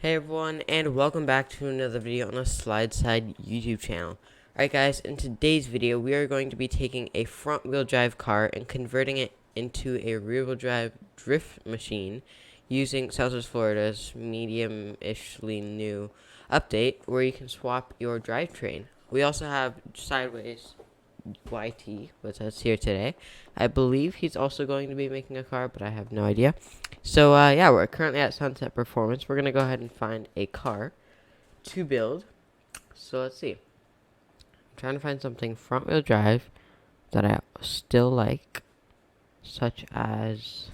Hey everyone, and welcome back to another video on the SlideSide YouTube channel. Alright guys, in today's video we are going to be taking a front wheel drive car and converting it into a rear wheel drive drift machine using Southwest Florida's medium-ishly new update where you can swap your drivetrain. We also have Sideways YT with us here today. I believe he's also going to be making a car, but I have no idea. So, yeah, we're currently at Sunset Performance. We're going to go ahead and find a car to build. So, let's see. I'm trying to find something front-wheel drive that I still like, such as...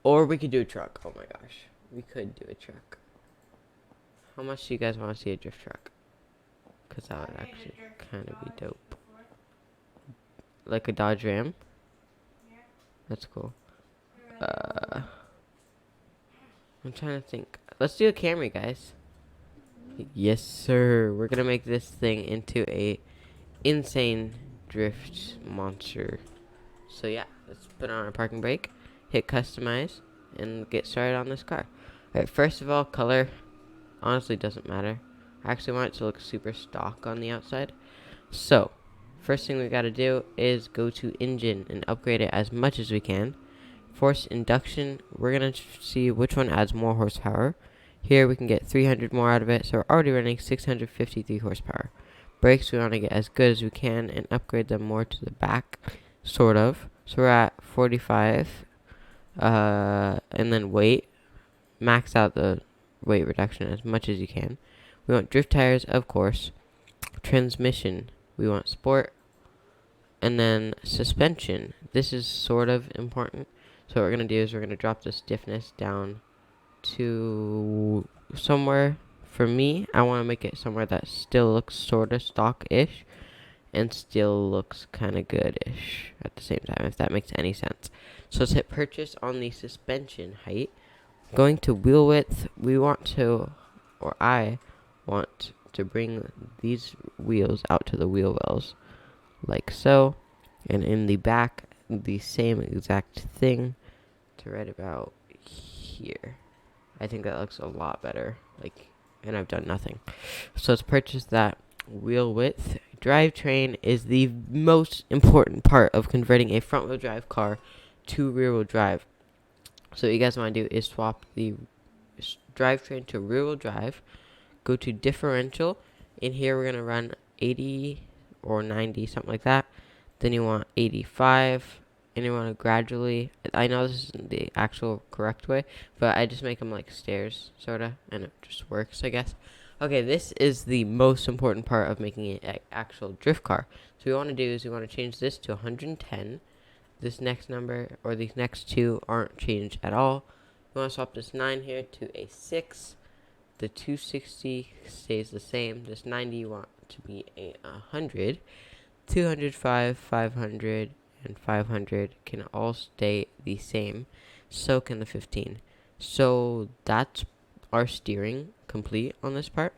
Or we could do a truck. Oh, my gosh. We could do a truck. How much do you guys want to see a drift truck? Because that would actually kind of be dope. Like a Dodge Ram? Yeah. That's cool. I'm trying to think. Let's do a Camry, guys. Yes, sir. We're gonna make this thing into a insane drift monster. So yeah, let's put on our parking brake, hit customize, and get started on this car. Alright, first of all, color honestly doesn't matter. I actually want it to look super stock on the outside. So, first thing we gotta do is go to engine and upgrade it as much as we can. Forced induction, we're going to see which one adds more horsepower. Here we can get 300 more out of it, so we're already running 653 horsepower. Brakes, we want to get as good as we can and upgrade them more to the back, sort of. So we're at 45, and then weight, max out the weight reduction as much as you can. We want drift tires, of course. Transmission, we want sport. And then suspension, this is sort of important. So what we're going to do is we're going to drop the stiffness down to somewhere. For me, I want to make it somewhere that still looks sort of stock-ish and still looks kind of good-ish at the same time, if that makes any sense. So let's hit purchase on the suspension height. Going to wheel width, we want to, or I want to bring these wheels out to the wheel wells like so. And in the back, the same exact thing to right about here. I think that looks a lot better. And I've done nothing. So let's purchase that wheel width. Drivetrain is the most important part of converting a front wheel drive car to rear wheel drive. So what you guys want to do is swap the drivetrain to rear wheel drive. Go to differential. In here we're going to run 80 or 90, something like that. Then you want 85, and you want to gradually, I know this isn't the actual correct way, but I just make them like stairs, sort of, and it just works, I guess. Okay, this is the most important part of making it an actual drift car. So what we want to do is we want to change this to 110. This next number, or these next two, aren't changed at all. We want to swap this 9 here to a 6. The 260 stays the same. This 90 you want to be a 100. 205, 500, and 500 can all stay the same. So can the 15. So that's our steering complete on this part.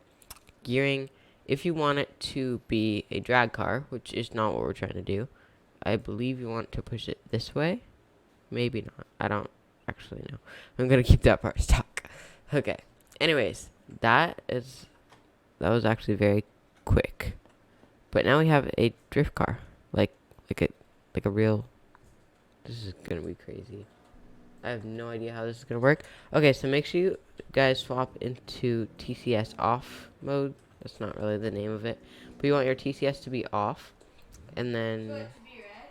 Gearing, if you want it to be a drag car, which is not what we're trying to do, I believe you want to push it this way. Maybe not. I don't actually know. I'm going to keep that part stuck. Okay. Anyways, that was actually very quick. But now we have a drift car, like a real. This is gonna be crazy. I have no idea how this is gonna work. Okay, so make sure you guys swap into TCS off mode. That's not really the name of it, but you want your TCS to be off, and then. You want it to be red?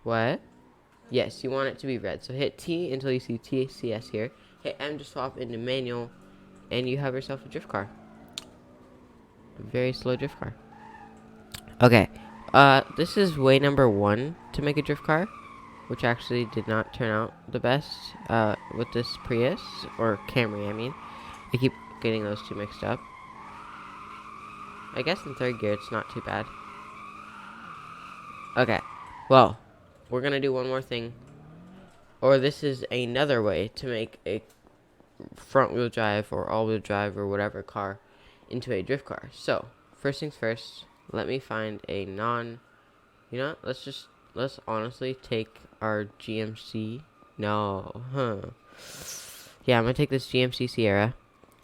What? Yes, you want it to be red. So hit T until you see TCS here. Hit M to swap into manual, and you have yourself a drift car. A very slow drift car. Okay, this is way number 1 to make a drift car, which actually did not turn out the best, with this Prius, or Camry, I mean. I keep getting those two mixed up. I guess in 3rd gear, it's not too bad. Okay, well, we're gonna do one more thing, or this is another way to make a front-wheel drive, or all-wheel drive, or whatever car into a drift car. So, first things first. Let me find a you know what? Let's honestly take our GMC. No, Yeah, I'm gonna take this GMC Sierra.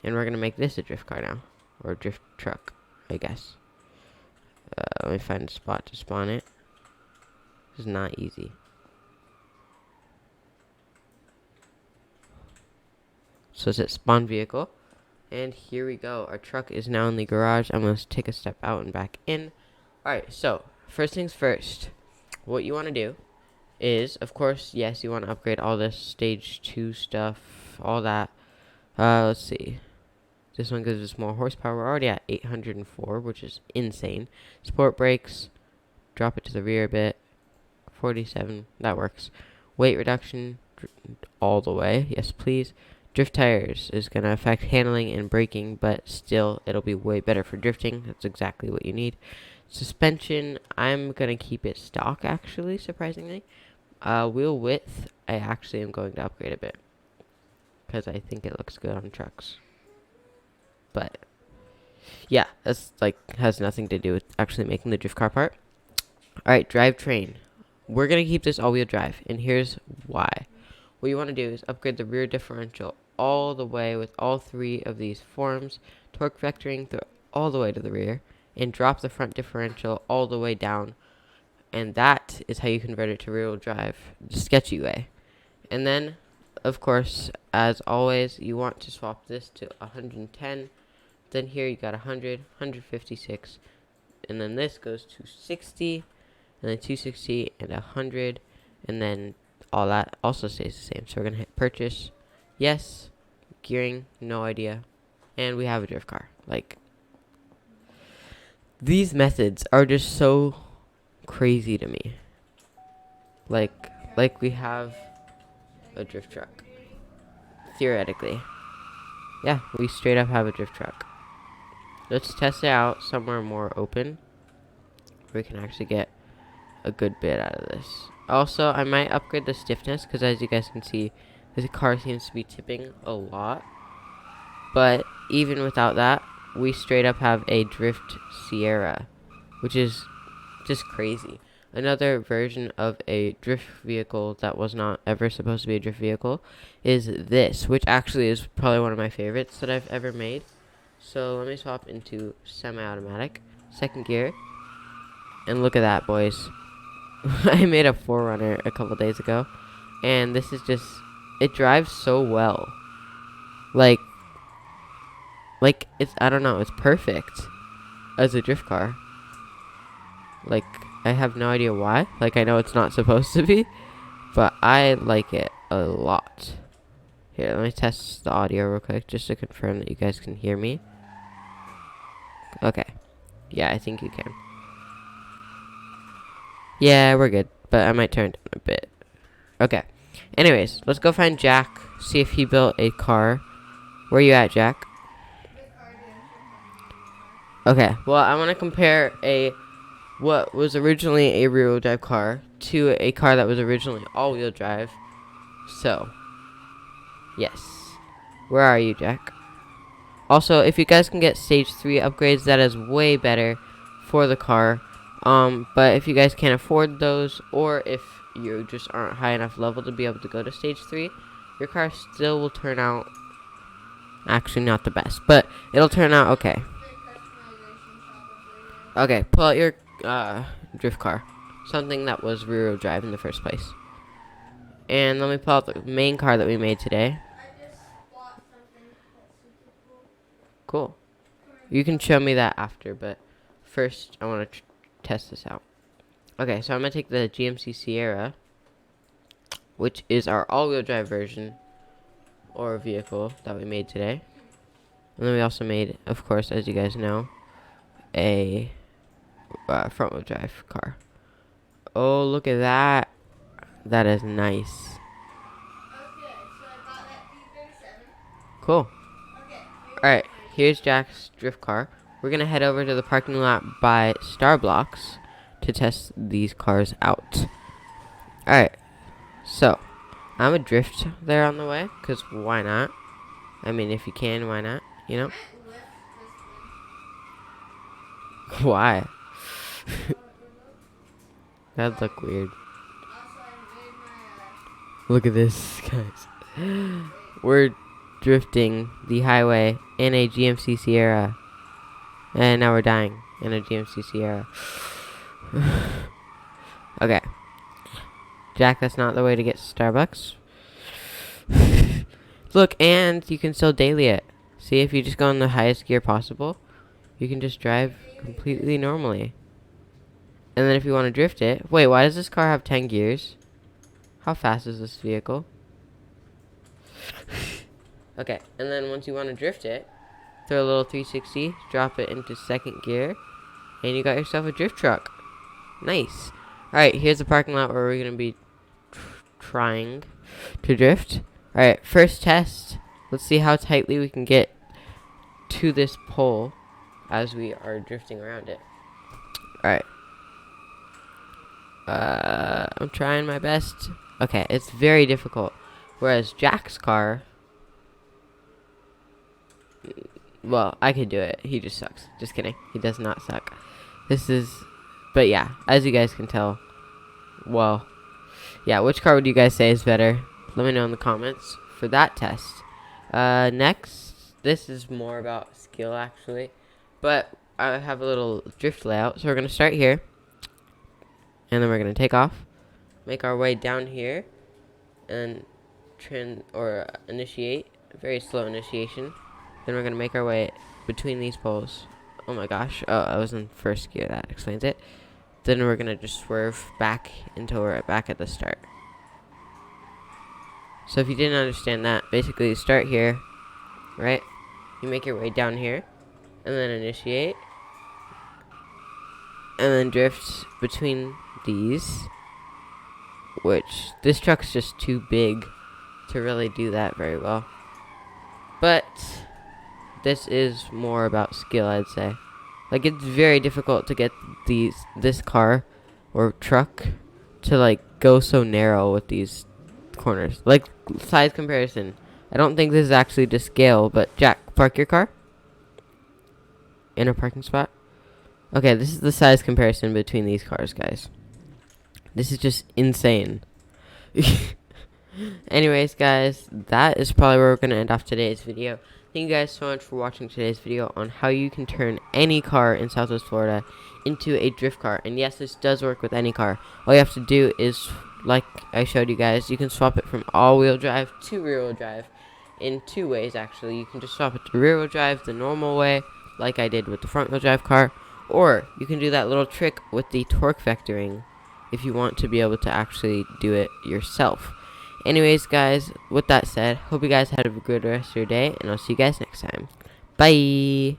And we're gonna make this a drift car now, or a drift truck, I guess. Let me find a spot to spawn it. This is not easy. So it's spawn vehicle. And here we go. Our truck is now in the garage. I'm going to take a step out and back in. Alright, so first things first. What you want to do is, of course, yes, you want to upgrade all this stage 2 stuff, all that. Let's see. This one gives us more horsepower. We're already at 804, which is insane. Sport brakes. Drop it to the rear a bit. 47. That works. Weight reduction all the way. Yes, please. Drift tires is going to affect handling and braking, but still, it'll be way better for drifting. That's exactly what you need. Suspension, I'm going to keep it stock, actually, surprisingly. Wheel width, I actually am going to upgrade a bit, because I think it looks good on trucks. But, yeah, that's, like, has nothing to do with actually making the drift car part. Alright, drivetrain. We're going to keep this all-wheel drive, and here's why. What you want to do is upgrade the rear differential all the way with all 3 of these forms, torque vectoring all the way to the rear, and drop the front differential all the way down. And that is how you convert it to rear-wheel drive, the sketchy way. And then, of course, as always, you want to swap this to 110. Then here you got 100, 156, and then this goes to 60, and then 260, and 100, and then all that also stays the same. So we're going to hit purchase. Yes. Gearing. No idea. And we have a drift car. Like, these methods are just so crazy to me. Like we have a drift truck. Theoretically. Yeah, we straight up have a drift truck. Let's test it out somewhere more open, where we can actually get a good bit out of this. Also, I might upgrade the stiffness, because as you guys can see, this car seems to be tipping a lot. But even without that, we straight up have a Drift Sierra, which is just crazy. Another version of a drift vehicle that was not ever supposed to be a drift vehicle is this, which actually is probably one of my favorites that I've ever made. So let me swap into semi-automatic, second gear, and look at that, boys. I made a 4Runner a couple days ago, and this is just, it drives so well. Like it's, I don't know, it's perfect as a drift car. Like, I have no idea why. Like, I know it's not supposed to be, but I like it a lot. Here, let me test the audio real quick, just to confirm that you guys can hear me. Okay. Yeah, I think you can. Yeah, we're good, but I might turn it down a bit. Okay. Anyways, let's go find Jack, see if he built a car. Where you at, Jack? Okay, well, I want to compare what was originally a rear-wheel drive car to a car that was originally all-wheel drive. So, yes. Where are you, Jack? Also, if you guys can get stage 3 upgrades, that is way better for the car. But if you guys can't afford those, or if you just aren't high enough level to be able to go to stage 3, your car still will turn out, actually not the best, but it'll turn out okay. Okay, pull out your drift car, something that was rear-wheel drive in the first place. And let me pull out the main car that we made today. Cool. You can show me that after, but first I want to test this out. Okay, so I'm going to take the GMC Sierra, which is our all-wheel drive version, or vehicle, that we made today. And then we also made, of course, as you guys know, a front-wheel drive car. Oh, look at that. That is nice. Okay, so I got that B37. Cool. Okay. Alright, here's Jack's drift car. We're going to head over to the parking lot by Starblocks to test these cars out. Alright, so I'm a drift there on the way, because why not? I mean, if you can, why not? You know? Why? That'd look weird. Look at this, guys. We're drifting the highway in a GMC Sierra. And now we're dying in a GMC Sierra. Okay. Jack, that's not the way to get Starbucks. Look, and you can still daily it. See, if you just go in the highest gear possible, you can just drive completely normally. And then if you want to drift it... Wait, why does this car have 10 gears? How fast is this vehicle? Okay, and then once you want to drift it, throw a little 360, drop it into second gear, and you got yourself a drift truck. Nice. Alright, here's the parking lot where we're going to be trying to drift. Alright, first test. Let's see how tightly we can get to this pole as we are drifting around it. Alright. I'm trying my best. Okay, it's very difficult. Whereas Jack's car... Well, I could do it. He just sucks. Just kidding. He does not suck. This is... But yeah, as you guys can tell... Well... Yeah, which car would you guys say is better? Let me know in the comments for that test. Next... This is more about skill, actually. But I have a little drift layout. So we're going to start here. And then we're going to take off. Make our way down here. And initiate. Very slow initiation. Then we're going to make our way between these poles. Oh my gosh. Oh, I was in first gear. That explains it. Then we're going to just swerve back until we're back at the start. So if you didn't understand that, basically you start here, right? You make your way down here, and then initiate, and then drift between these, which this truck's just too big to really do that very well. But this is more about skill, I'd say. Like, it's very difficult to get this car or truck to like go so narrow with these corners. Like, size comparison. I don't think this is actually to scale, but Jack, park your car in a parking spot. Okay, this is the size comparison between these cars, guys. This is just insane. Anyways, guys, that is probably where we're going to end off today's video. Thank you guys so much for watching today's video on how you can turn any car in Southwest Florida into a drift car. And yes, this does work with any car. All you have to do is, like I showed you guys, you can swap it from all-wheel drive to rear-wheel drive in two ways, actually. You can just swap it to rear-wheel drive the normal way, like I did with the front-wheel drive car, or you can do that little trick with the torque vectoring if you want to be able to actually do it yourself. Anyways, guys, with that said, hope you guys had a good rest of your day, and I'll see you guys next time. Bye!